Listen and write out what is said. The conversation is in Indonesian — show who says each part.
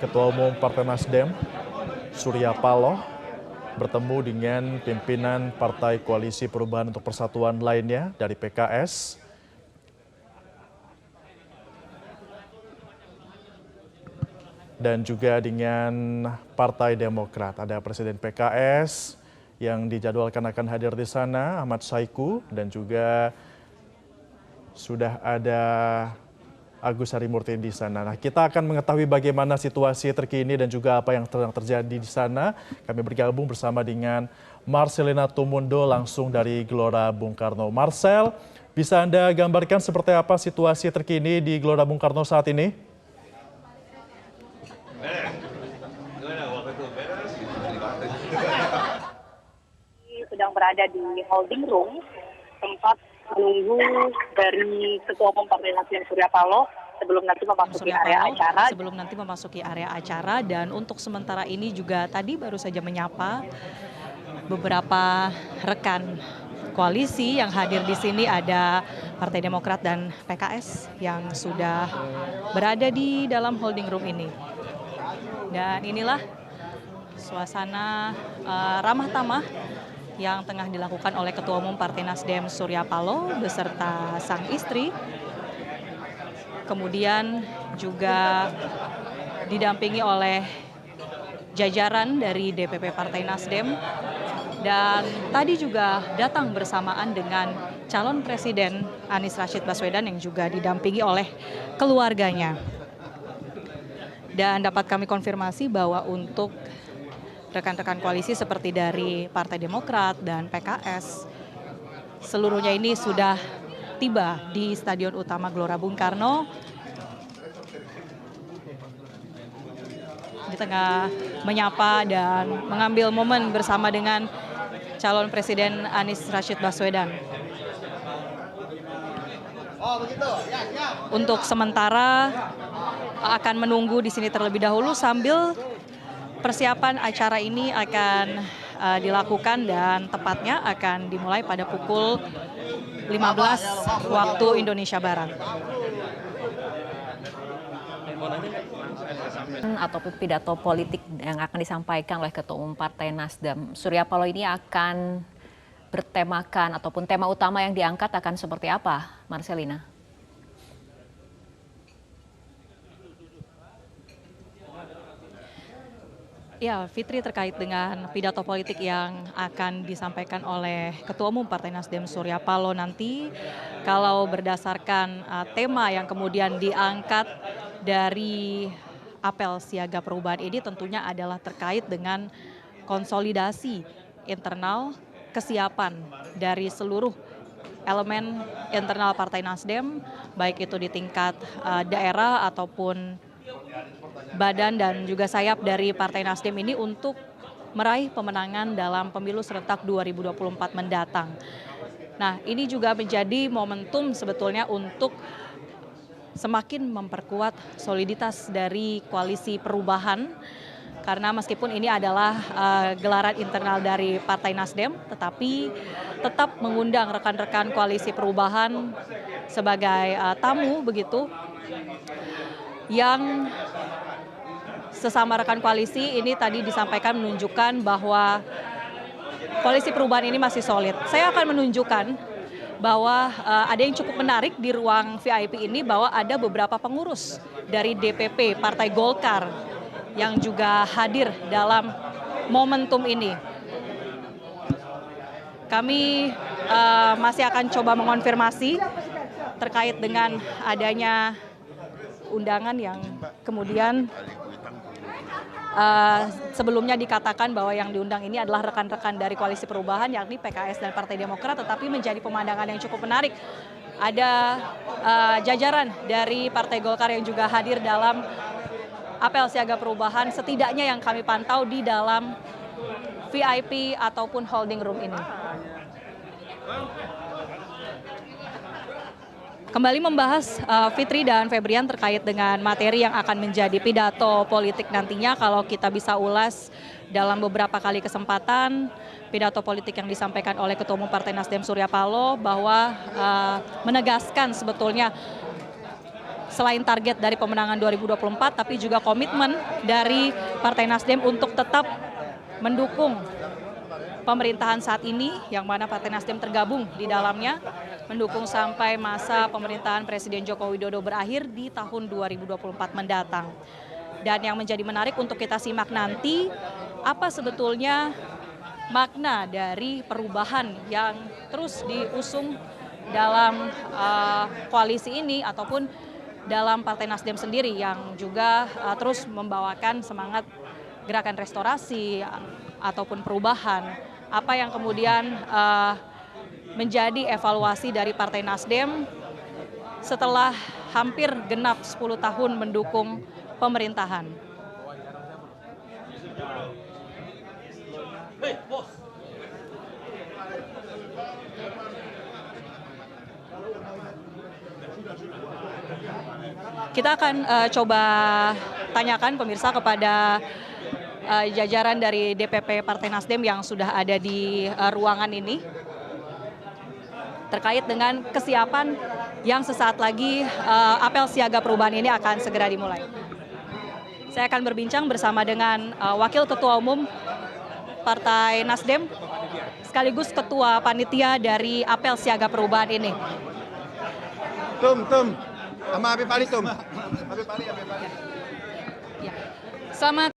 Speaker 1: Ketua Umum Partai Nasdem, Surya Paloh, bertemu dengan pimpinan Partai Koalisi Perubahan untuk Persatuan lainnya dari PKS, dan juga dengan Partai Demokrat. Ada Presiden PKS yang dijadwalkan akan hadir di sana, Ahmad Saiku, dan juga sudah ada Agus Harimurti di sana. Nah, kita akan mengetahui bagaimana situasi terkini dan juga apa yang sedang terjadi di sana. Kami bergabung bersama dengan Marcelina Tumundo langsung dari Gelora Bung Karno. Marcel, bisa Anda gambarkan seperti apa situasi terkini di Gelora Bung Karno saat ini?
Speaker 2: Sedang berada di holding room, tempat menunggu dari Ketua Umum Partai Nasdem Surya Paloh sebelum nanti memasuki area acara.
Speaker 3: Dan untuk sementara ini juga tadi baru saja menyapa beberapa rekan koalisi yang hadir di sini. Ada Partai Demokrat dan PKS yang sudah berada di dalam holding room ini. Dan inilah suasana ramah tamah yang tengah dilakukan oleh Ketua Umum Partai Nasdem Surya Paloh beserta sang istri. Kemudian juga didampingi oleh jajaran dari DPP Partai Nasdem. Dan tadi juga datang bersamaan dengan calon Presiden Anies Rashid Baswedan yang juga didampingi oleh keluarganya. Dan dapat kami konfirmasi bahwa untuk rekan-rekan koalisi seperti dari Partai Demokrat dan PKS, seluruhnya ini sudah tiba di Stadion Utama Gelora Bung Karno. Di tengah menyapa dan mengambil momen bersama dengan calon Presiden Anies Rashid Baswedan. Untuk sementara akan menunggu di sini terlebih dahulu sambil persiapan acara ini akan dilakukan dan tepatnya akan dimulai pada pukul 15 waktu Indonesia Barat.
Speaker 4: Atau pidato politik yang akan disampaikan oleh Ketua Umum Partai Nasdem Surya Paloh ini akan bertemakan ataupun tema utama yang diangkat akan seperti apa, Marcelina?
Speaker 3: Ya, Fitri, terkait dengan pidato politik yang akan disampaikan oleh Ketua Umum Partai Nasdem Surya Paloh nanti, kalau berdasarkan tema yang kemudian diangkat dari apel siaga perubahan ini tentunya adalah terkait dengan konsolidasi internal, kesiapan dari seluruh elemen internal Partai Nasdem, baik itu di tingkat daerah ataupun badan dan juga sayap dari Partai Nasdem ini untuk meraih pemenangan dalam pemilu serentak 2024 mendatang. Nah, ini juga menjadi momentum sebetulnya untuk semakin memperkuat soliditas dari koalisi perubahan, karena meskipun ini adalah gelaran internal dari Partai Nasdem, tetapi tetap mengundang rekan-rekan koalisi perubahan sebagai tamu begitu, yang sesama rekan koalisi ini tadi disampaikan menunjukkan bahwa koalisi perubahan ini masih solid. Saya akan menunjukkan bahwa ada yang cukup menarik di ruang VIP ini, bahwa ada beberapa pengurus dari DPP Partai Golkar yang juga hadir dalam momentum ini. Kami masih akan coba mengonfirmasi terkait dengan adanya undangan yang kemudian sebelumnya dikatakan bahwa yang diundang ini adalah rekan-rekan dari koalisi perubahan, yakni PKS dan Partai Demokrat, tetapi menjadi pemandangan yang cukup menarik. Ada jajaran dari Partai Golkar yang juga hadir dalam apel siaga perubahan, setidaknya yang kami pantau di dalam VIP ataupun holding room ini. Kembali membahas Fitri dan Febrian terkait dengan materi yang akan menjadi pidato politik nantinya. Kalau kita bisa ulas dalam beberapa kali kesempatan, pidato politik yang disampaikan oleh Ketua Umum Partai Nasdem Surya Paloh bahwa menegaskan sebetulnya selain target dari pemenangan 2024, tapi juga komitmen dari Partai Nasdem untuk tetap mendukung pemerintahan saat ini, yang mana Partai Nasdem tergabung di dalamnya, mendukung sampai masa pemerintahan Presiden Joko Widodo berakhir di tahun 2024 mendatang. Dan yang menjadi menarik untuk kita simak nanti, apa sebetulnya makna dari perubahan yang terus diusung dalam koalisi ini ataupun dalam Partai Nasdem sendiri yang juga terus membawakan semangat gerakan restorasi ataupun perubahan. Apa yang kemudian menjadi evaluasi dari Partai Nasdem setelah hampir genap 10 tahun mendukung pemerintahan. Kita akan coba tanyakan pemirsa kepada jajaran dari DPP Partai Nasdem yang sudah ada di ruangan ini terkait dengan kesiapan yang sesaat lagi apel siaga perubahan ini akan segera dimulai. Saya akan berbincang bersama dengan Wakil Ketua Umum Partai Nasdem sekaligus Ketua Panitia dari apel siaga perubahan ini.
Speaker 5: Sama Habib Ali, Ya.
Speaker 3: Selamat